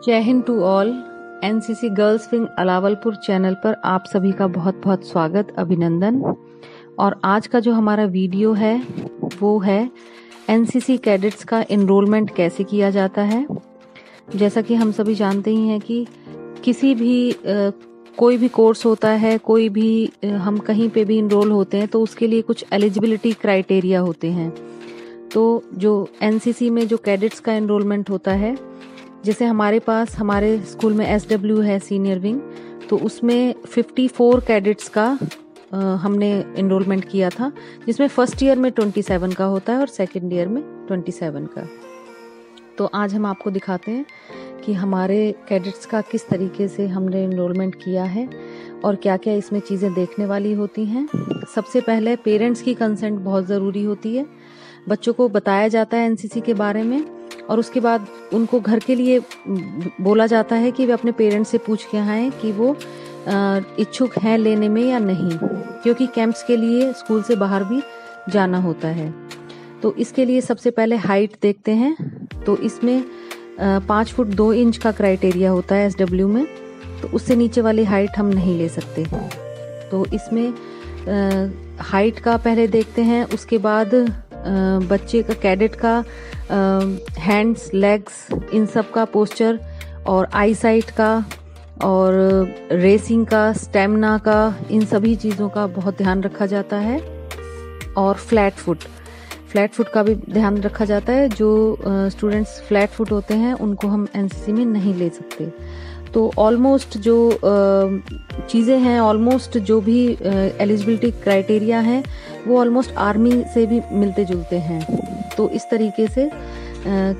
जय हिंद to all. NCC girls wing Alawalpur channel पर आप सभी का बहुत बहुत स्वागत, अभिनंदन। और आज का जो हमारा वीडियो है वो है एनसीसी कैडेट्स का एनरोलमेंट कैसे किया जाता है। जैसा कि हम सभी जानते ही हैं कि किसी भी कोई भी कोर्स होता है, कोई भी हम कहीं पे भी इनरोल होते हैं तो उसके लिए कुछ एलिजिबिलिटी क्राइटेरिया होते हैं। तो जो एनसीसी में जो कैडेट्स का एनरोलमेंट होता है, जैसे हमारे स्कूल में एसडब्ल्यू है सीनियर विंग, तो उसमें 54 कैडेट्स का हमने एनरोलमेंट किया था, जिसमें फर्स्ट ईयर में 27 का होता है और सेकंड ईयर में 27 का। तो आज हम आपको दिखाते हैं कि हमारे कैडेट्स का किस तरीके से हमने एनरोलमेंट किया है और क्या क्या इसमें चीज़ें देखने वाली होती हैं। सबसे पहले पेरेंट्स की कंसेंट बहुत ज़रूरी होती है। बच्चों को बताया जाता है एनसीसी के बारे में और उसके बाद उनको घर के लिए बोला जाता है कि वे अपने पेरेंट्स से पूछ के आएं कि वो इच्छुक हैं लेने में या नहीं, क्योंकि कैंप्स के लिए स्कूल से बाहर भी जाना होता है। तो इसके लिए सबसे पहले हाइट देखते हैं। तो इसमें 5 फुट 2 इंच का क्राइटेरिया होता है एसडब्ल्यू में, तो उससे नीचे वाली हाइट हम नहीं ले सकते। तो इसमें हाइट का पहले देखते हैं, उसके बाद बच्चे का, कैडेट का हैंड्स, लेग्स, इन सब का पोस्चर और आई साइट का और रेसिंग का, स्टेमिना का, इन सभी चीज़ों का बहुत ध्यान रखा जाता है। और फ्लैट फुट का भी ध्यान रखा जाता है। जो स्टूडेंट्स फ्लैट फुट होते हैं उनको हम एनसीसी में नहीं ले सकते। तो ऑलमोस्ट जो चीज़ें हैं, ऑलमोस्ट जो भी एलिजिबिलिटी क्राइटेरिया हैं, वो ऑलमोस्ट आर्मी से भी मिलते जुलते हैं। तो इस तरीके से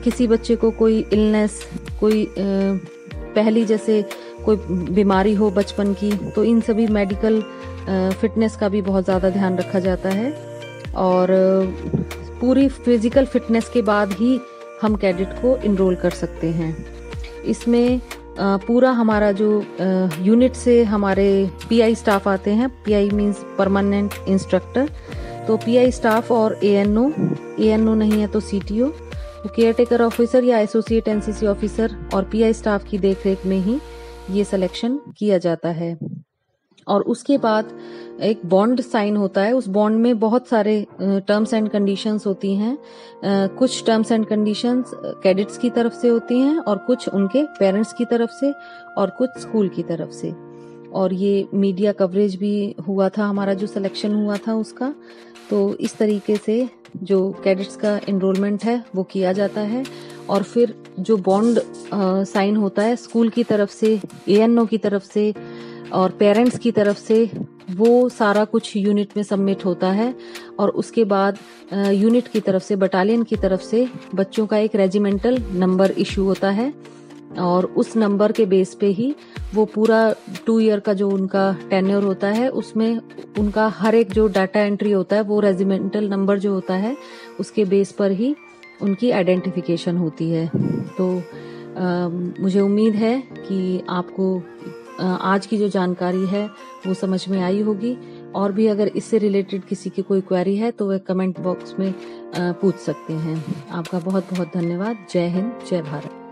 किसी बच्चे को कोई इलनेस, कोई पहली जैसे कोई बीमारी हो बचपन की, तो इन सभी मेडिकल फिटनेस का भी बहुत ज़्यादा ध्यान रखा जाता है। और पूरी फिजिकल फिटनेस के बाद ही हम कैडेट को इनरोल कर सकते हैं। इसमें पूरा हमारा जो यूनिट से हमारे पीआई स्टाफ आते हैं, पीआई मींस परमानेंट इंस्ट्रक्टर, तो पीआई स्टाफ और एएनओ नहीं है तो सीटीओ, तो केयर टेकर ऑफिसर या एसोसिएट एनसीसी ऑफिसर और पीआई स्टाफ की देखरेख में ही ये सिलेक्शन किया जाता है। और उसके बाद एक बॉन्ड साइन होता है। उस बॉन्ड में बहुत सारे टर्म्स एंड कंडीशंस होती हैं। कुछ टर्म्स एंड कंडीशंस कैडेट्स की तरफ से होती हैं और कुछ उनके पेरेंट्स की तरफ से और कुछ स्कूल की तरफ से। और ये मीडिया कवरेज भी हुआ था, हमारा जो सिलेक्शन हुआ था उसका। तो इस तरीके से जो कैडेट्स का एनरोलमेंट है वो किया जाता है। और फिर जो बॉन्ड साइन होता है स्कूल की तरफ से, एएनओ की तरफ से और पेरेंट्स की तरफ से, वो सारा कुछ यूनिट में सबमिट होता है। और उसके बाद यूनिट की तरफ से, बटालियन की तरफ से बच्चों का एक रेजिमेंटल नंबर इशू होता है और उस नंबर के बेस पे ही वो पूरा 2 ईयर का जो उनका टेन्योर होता है, उसमें उनका हर एक जो डाटा एंट्री होता है, वो रेजिमेंटल नंबर जो होता है उसके बेस पर ही उनकी आइडेंटिफिकेशन होती है। तो मुझे उम्मीद है कि आपको आज की जो जानकारी है वो समझ में आई होगी। और भी अगर इससे रिलेटेड किसी की कोई क्वेरी है तो वह कमेंट बॉक्स में पूछ सकते हैं। आपका बहुत बहुत धन्यवाद। जय हिंद, जय भारत।